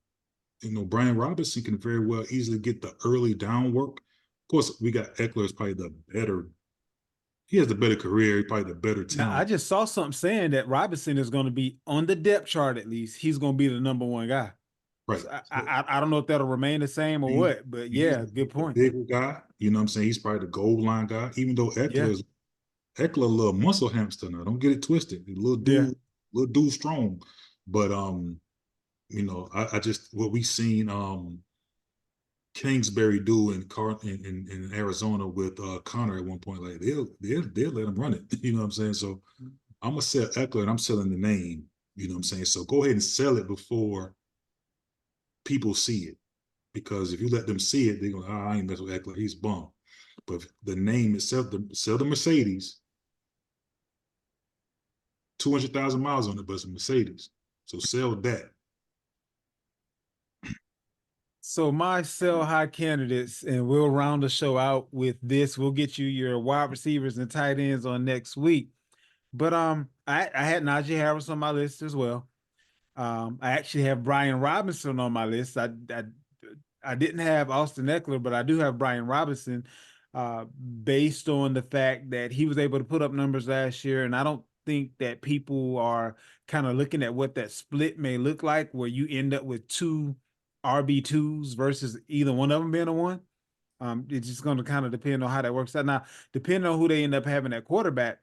you know, Brian Robinson can very well easily get the early down work. Of course, we got Eckler is probably the better. He has the better career, probably the better Now I talent. just saw something saying that Robinson is going to be on the depth chart at least. He's going to be the number one guy. Right. So So I don't know if that'll remain the same or what, but he's yeah, good the point. bigger guy. You know what I'm saying? He's probably the goal line guy, even though Yeah, Eckler a little muscle hamster now. Don't get it twisted. A yeah. little dude strong. But you know, I just what we seen Kingsbury do in Arizona with Connor at one point, like they'll let him run it. You know what I'm saying? So I'm gonna sell Eckler and I'm selling the name. You know what I'm saying? So go ahead and sell it before people see it. Because if you let them see it, they're gonna, I ain't messing with Eckler, he's bum. But the name itself, sell the Mercedes, 200,000 miles on it, but it's a Mercedes. So sell that. So my sell high candidates, and we'll round the show out with this. We'll get you your wide receivers and tight ends on next week. But I had Najee Harris on my list as well. I actually have Brian Robinson on my list. I didn't have Austin Eckler, but I do have Brian Robinson, based on the fact that he was able to put up numbers last year, and I don't think that people are kind of looking at what that split may look like, where you end up with two RB2s versus either one of them being a one. It's just going to kind of depend on how that works out. Now, depending on who they end up having at quarterback,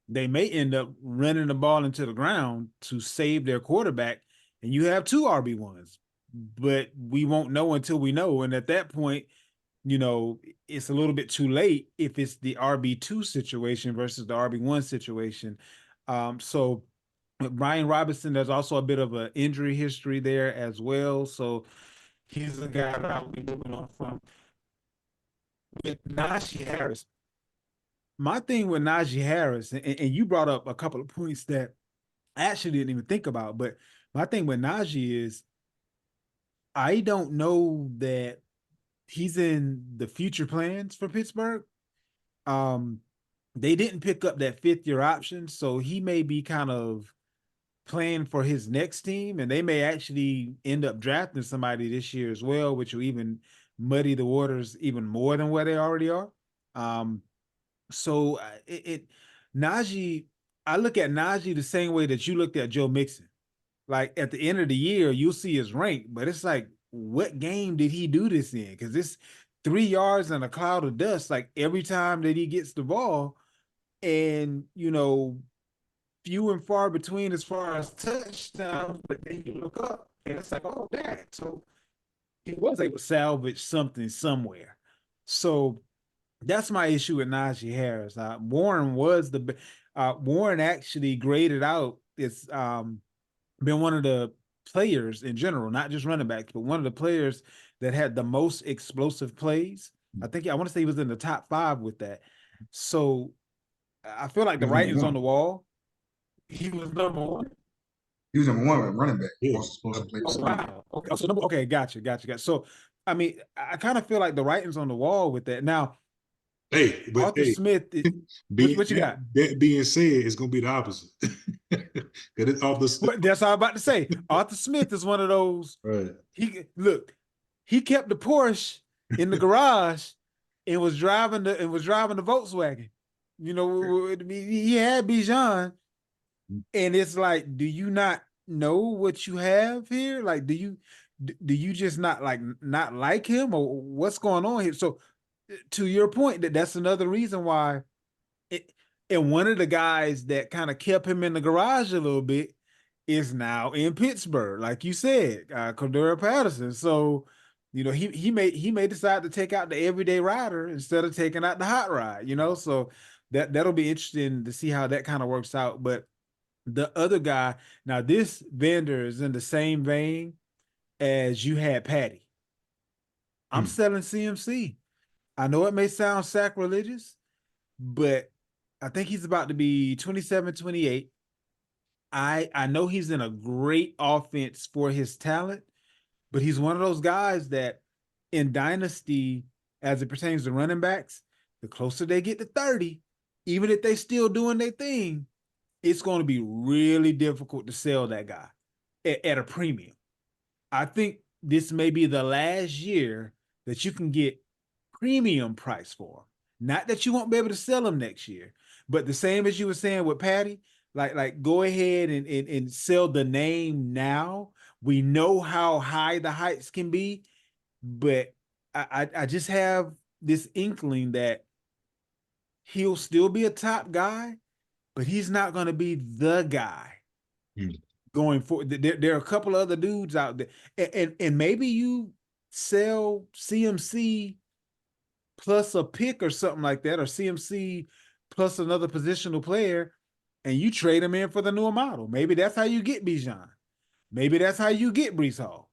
they may end up running the ball into the ground to save their quarterback, and you have two RB1s. But we won't know until we know. And at that point, you know, it's a little bit too late if it's the RB2 situation versus the RB1 situation. So with Brian Robinson, there's also a bit of an injury history there as well. So he's the guy that I'll be moving on from. With Najee Harris, my thing with Najee Harris, and you brought up a couple of points that I actually didn't even think about, but my thing with Najee is I don't know that he's in the future plans for Pittsburgh. Um, they didn't pick up that fifth year option, so he may be kind of playing for his next team, and they may actually end up drafting somebody this year as well, which will even muddy the waters even more than where they already are. Um, so Najee, I look at Najee the same way that you looked at Joe Mixon. Like at the end of the year, you'll see his rank, but it's like, what game did he do this in? Because it's 3 yards and a cloud of dust, like every time that he gets the ball, and few and far between as far as touchdowns. But then you look up, and it's like, oh, dang! So he was able to salvage something somewhere. So that's my issue with Najee Harris. Warren actually graded out. It's been one of the players in general, not just running backs, but one of the players that had the most explosive plays. I want to say he was in the top 5 with that. So I feel like He the was number writing's on one. the wall. He was number one. He was number one with running back. Yeah. Most explosive I- players. Oh, wow. Okay. Okay. Gotcha. So, I mean, I kind of feel like the writing's on the wall with that. Now, Hey, but Arthur hey, Smith, being what you got? that being said, it's gonna be the opposite. Because it's Arthur Smith. That's all I'm about to say. Arthur Smith is one of those. Right. He kept the Porsche in the garage and was driving the Volkswagen. You know, he had Bijan, and it's like, do you not know what you have here? Like, do you just not like him, or what's going on here? So, to your point, that's another reason why. It, and one of the guys that kind of kept him in the garage a little bit is now in Pittsburgh, like you said, Cordero Patterson. So, you know, he may decide to take out the everyday rider instead of taking out the hot ride. You know, so that'll be interesting to see how that kind of works out. But the other guy, now this vendor is in the same vein as you had Patty. I'm Hmm. selling CMC. I know it may sound sacrilegious, but I think he's about to be 27, 28. I know he's in a great offense for his talent, but he's one of those guys that in Dynasty, as it pertains to running backs, the closer they get to 30, even if they still doing their thing, it's going to be really difficult to sell that guy at a premium. I think this may be the last year that you can get premium price for him. Not that you won't be able to sell him next year, but the same as you were saying with Patty, like go ahead and sell the name now. We know how high the heights can be, but I just have this inkling that he'll still be a top guy, but he's not going to be the guy Hmm. going forward. There are a couple of other dudes out there, and maybe you sell CMC plus a pick or something like that, or CMC plus another positional player, and you trade him in for the newer model. Maybe that's how you get Bijan. Maybe that's how you get Brees Hall.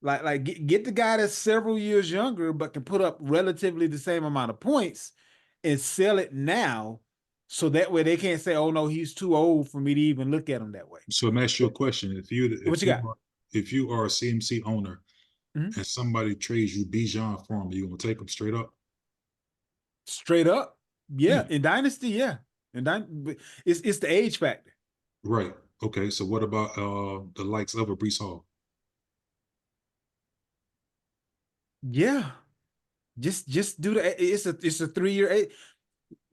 Like get the guy that's several years younger but can put up relatively the same amount of points and sell it now, so that way they can't say, "Oh no, he's too old for me to even look at him that way." So let me ask you a question. If you What if you you got? are if you are a CMC owner Mhm. and somebody trades you Bijan for him, you gonna take him straight up? Straight up, yeah. Hmm. In Dynasty, yeah. It's the age factor. Right. Okay. So what about the likes of a Brees Hall? Yeah, just do the. It's a 3 year.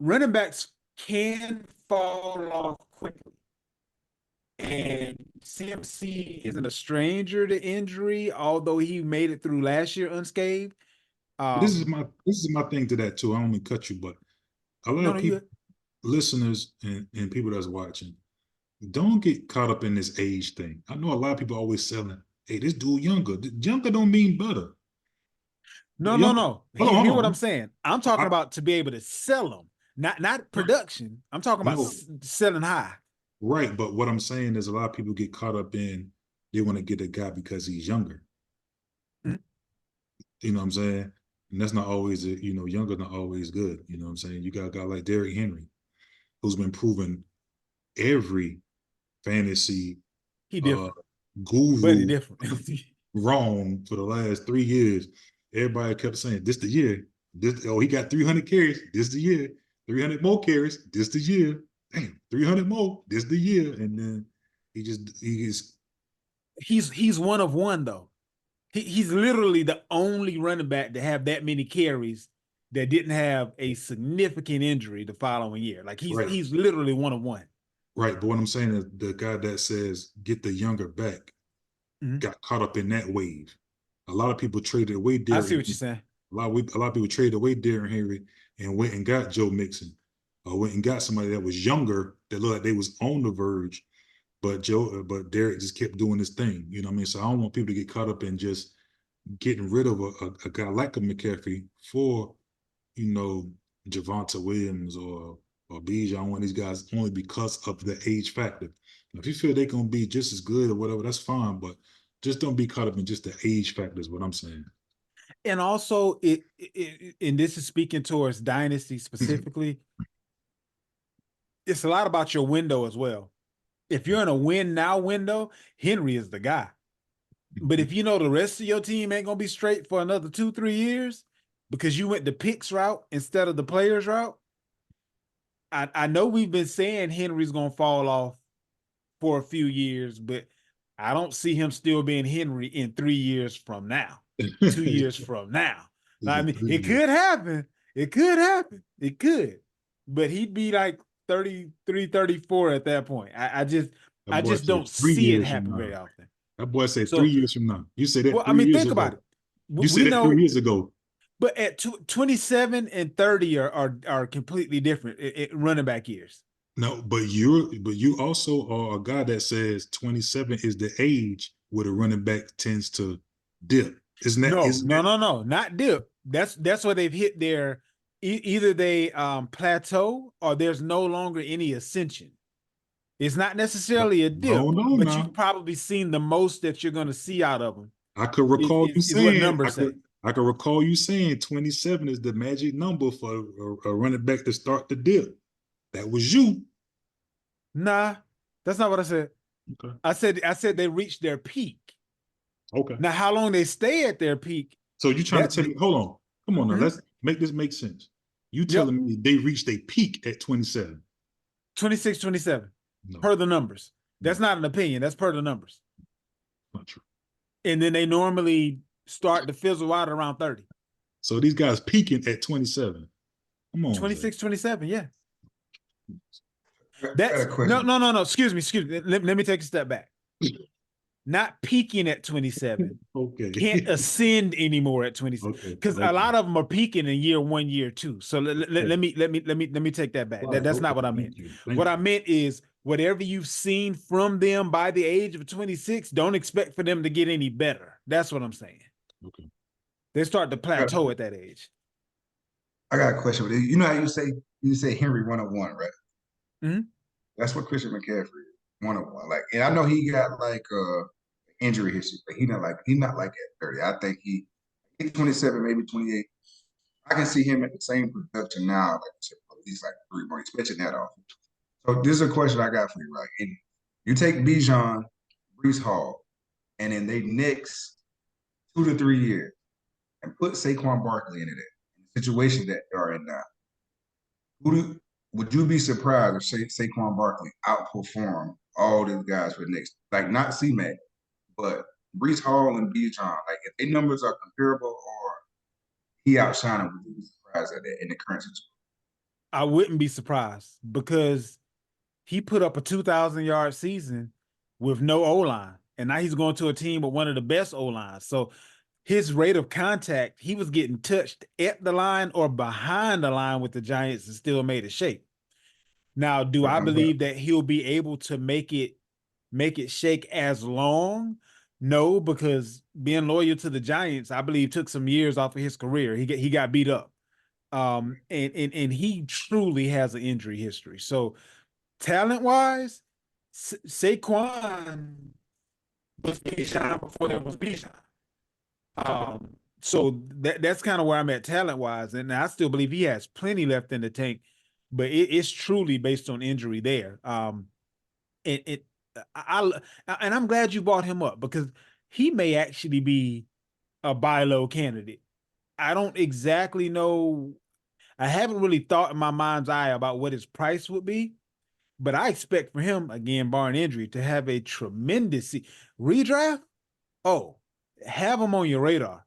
Running backs can fall off quickly, and CMC isn't a stranger to injury, although he made it through last year unscathed. This is Um, my thing to that too. I don't mean cut you, but a lot no, of no, people, you. listeners and people that's watching, don't get caught up in this age thing. I know a lot of people always selling, hey, this dude younger. Younger don't mean better. No, no, Younger, no. hold on, Hear hold what I'm on. saying. I'm talking I, about to be able to sell them, not production. I'm talking about no, selling high. right. But what I'm saying is a lot of people get caught up in they want to get a guy because he's younger. Mhm. You know what I'm saying? And that's not always, younger not always good. You know what I'm saying? You got a guy like Derrick Henry, who's been proven every fantasy He uh, different, but he guru different. wrong for the last 3 years. Everybody kept saying, this the year. He got 300 carries. This the year. 300 more carries. This the year. Damn, 300 more. This the year. And then he is He's one of one though. He's literally the only running back to have that many carries that didn't have a significant injury the following year. Like right. he's literally one of one. Right. But what I'm saying is the guy that says get the younger back Mhm. got caught up in that wave. A lot of people traded away I see Derrick. what you're saying. A lot of people traded away Derrick Henry and went and got Joe Mixon, or went and got somebody that was younger that looked like they was on the verge. But Derrick just kept doing his thing. You know what I mean? So I don't want people to get caught up in just getting rid of a guy like a McCaffrey for, you know, Javonte Williams or Bijan. I want these guys only because of the age factor. If you feel they're gonna be just as good or whatever, that's fine. But just don't be caught up in just the age factor is what I'm saying. And also, and this is speaking towards Dynasty specifically, it's a lot about your window as well. If you're in a win now window, Henry is the guy. But if you know the rest of your team ain't gonna be straight for another 2, 3 years, because you went the picks route instead of the players route. I know we've been saying Henry's gonna fall off for a few years, but I don't see him still being Henry in 3 years from now, 2 years from now. I mean, it could happen. It could happen. It could. But he'd be like 33, 34 at that point. I That boy just said don't 3 see it years from happen now. very often. That boy said So, 3 years from now. You said that well, I 3 mean, years think about ago. it. You We said that know, 3 years ago. but at 27 and 30 are completely different running back years. No, but you also are a guy that says 27 is the age where the running back tends to dip. Isn't that No, isn't that no, not dip. That's where they've hit their either they plateau or there's no longer any ascension. It's not necessarily a no dip, no but you've no. probably seen the most that you're going to see out of them. I could recall you Is what saying numbers say. I could recall you saying 27 is the magic number for a running back to start the dip. That was you. Nah, that's not what I said. Okay. I said they reached their peak. Okay. Now, how long they stay at their peak? So you trying to tell me, hold on. Come on now, Mhm. let's make this make sense. You Yep. telling me they reached a peak at 27. 26, 27, No, per the numbers. That's no, not an opinion. That's per the numbers. not true. And then they normally start to fizzle out around 30. So these guys peaking at 27. Come on, 26, 27, yeah. I got That's a question. no. Excuse me. Let me take a step back. Not peaking at 27. Okay. Can't ascend anymore at 27. Okay. Because a lot of them are peaking in year 1, year 2. So let me take that back. That's not what I meant. What I meant is whatever you've seen from them by the age of 26, don't expect for them to get any better. That's what I'm saying. Okay. They start to plateau at that age. I got a question. You know how you say Henry 101, right? Mm-hmm. That's what Christian McCaffrey is, 101. Like, and I know he got like injury history, but he's not like at 30. I think he's 27, maybe 28. I can see him at the same production now, like at least like 3 more, especially that off. So this is a question I got for you, right? And you take Bijan, Brees Hall, and in they next 2 to 3 years, and put Saquon Barkley into that in the situation that they are in now. Would you be surprised if Saquon Barkley outperformed all these guys for the next, like not C-Mac, but Brees Hall and Bijan, like if their numbers are comparable or he outshined him, would you be surprised at that in the current situation? I wouldn't be surprised because he put up a 2,000-yard season with no O-line. And now he's going to a team with one of the best O-lines. So his rate of contact, he was getting touched at the line or behind the line with the Giants and still made it shake. Now, do I believe that he'll be able to make it shake as long? No, because being loyal to the Giants, I believe, took some years off of his career. He got beat up. And he truly has an injury history. So talent-wise, Saquon was Bijan before there was Bijan. So that's kind of where I'm at talent-wise, and I still believe he has plenty left in the tank, but it's truly based on injury there. And I'm glad you brought him up because he may actually be a buy low candidate. I don't exactly know. I haven't really thought in my mind's eye about what his price would be, but I expect for him, again, barring injury, to have a tremendous redraft. Oh, have him on your radar.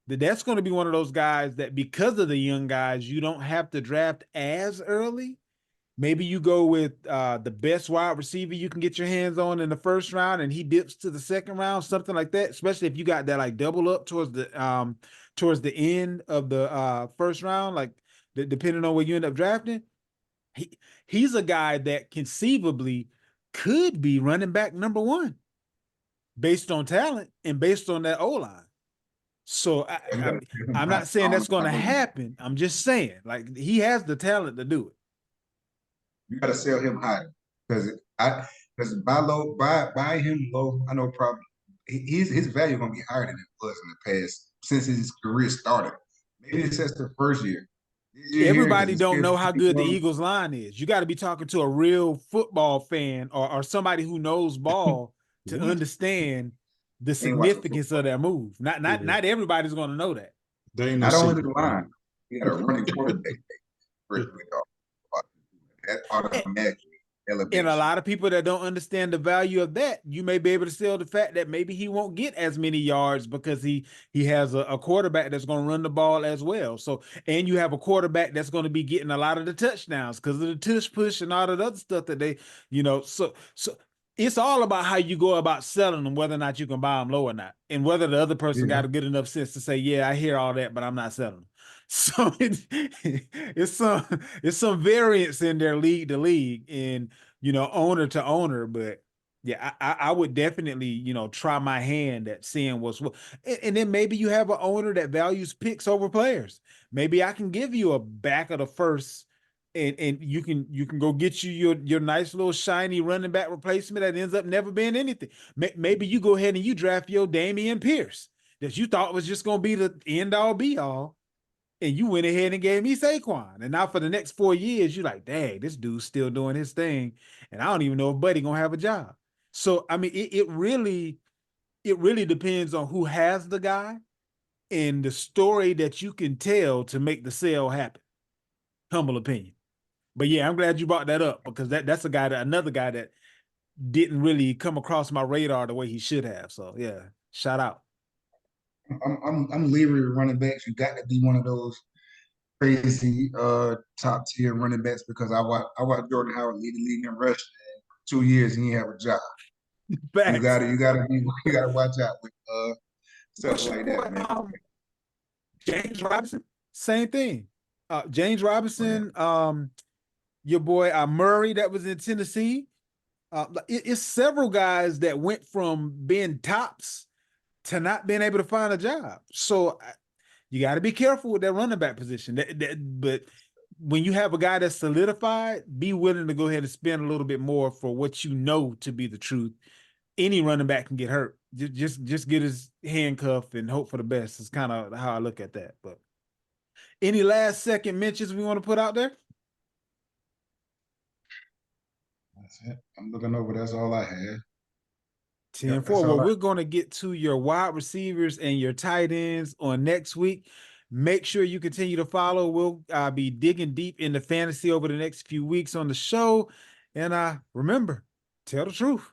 That's going to be one of those guys that because of the young guys, you don't have to draft as early. Maybe you go with the best wide receiver you can get your hands on in the first round, and he dips to the second round, something like that. Especially if you got that like double up towards the end of the first round, like depending on where you end up drafting. He's a guy that conceivably could be running back number 1 based on talent and based on that O-line. So I'm not saying that's going to happen. I'm just saying, like, he has the talent to do it. You got to sell him higher because buy him low. I know probably his value going to be higher than it was in the past since his career started. Maybe it's just the first year. Everybody don't know how good the Eagles line is. You got to be talking to a real football fan or somebody who knows ball to understand the significance of that move. Not everybody's going to know that. There ain't no Not only the secret, man. line, he had a running quarterback. That automatically And a elevates you. lot of people that don't understand the value of that, you may be able to sell the fact that maybe he won't get as many yards because he has a quarterback that's going to run the ball as well. So, and you have a quarterback that's going to be getting a lot of the touchdowns because of the tush push and all of the other stuff that they, so it's all about how you go about selling them, whether or not you can buy them low or not, and whether the other person Yeah. got a good enough sense to say, yeah, I hear all that, but I'm not selling them. So it's some variance in their league to league, and owner to owner. But yeah, I would definitely, try my hand at seeing what's what. And then maybe you have an owner that values picks over players. Maybe I can give you a back of the first, and you can go get your nice little shiny running back replacement that ends up never being anything. Maybe you go ahead and you draft your Damian Pierce that you thought was just going to be the end all be all, and you went ahead and gave me Saquon. And now for the next 4 years, you're like, dang, this dude's still doing his thing. And I don't even know if Buddy gonna have a job. So I mean, it really depends on who has the guy and the story that you can tell to make the sale happen. Humble opinion. But yeah, I'm glad you brought that up because that's another guy that didn't really come across my radar the way he should have. So yeah, shout out. I'm leery of running backs. You got to be one of those crazy top tier running backs because I watched Jordan Howard lead the league in rushing in 2 years and he have a job. You Facts. gotta you gotta watch out with stuff like that, man. James Robinson, same thing. James Yeah. Robinson, your boy Murray that was in Tennessee. It's several guys that went from being tops to not being able to find a job. So you got to be careful with that running back position. But when you have a guy that's solidified, be willing to go ahead and spend a little bit more for what you know to be the truth. Any running back can get hurt. Just get his handcuff and hope for the best. Is kind of how I look at that. But any last second mentions we want to put out there? That's it. I'm looking over. That's all I had. 10 Yep, 4. that's Well, all I. we're going to get to your wide receivers and your tight ends on next week. Make sure you continue to follow. We'll be digging deep into fantasy over the next few weeks on the show. And remember, tell the truth.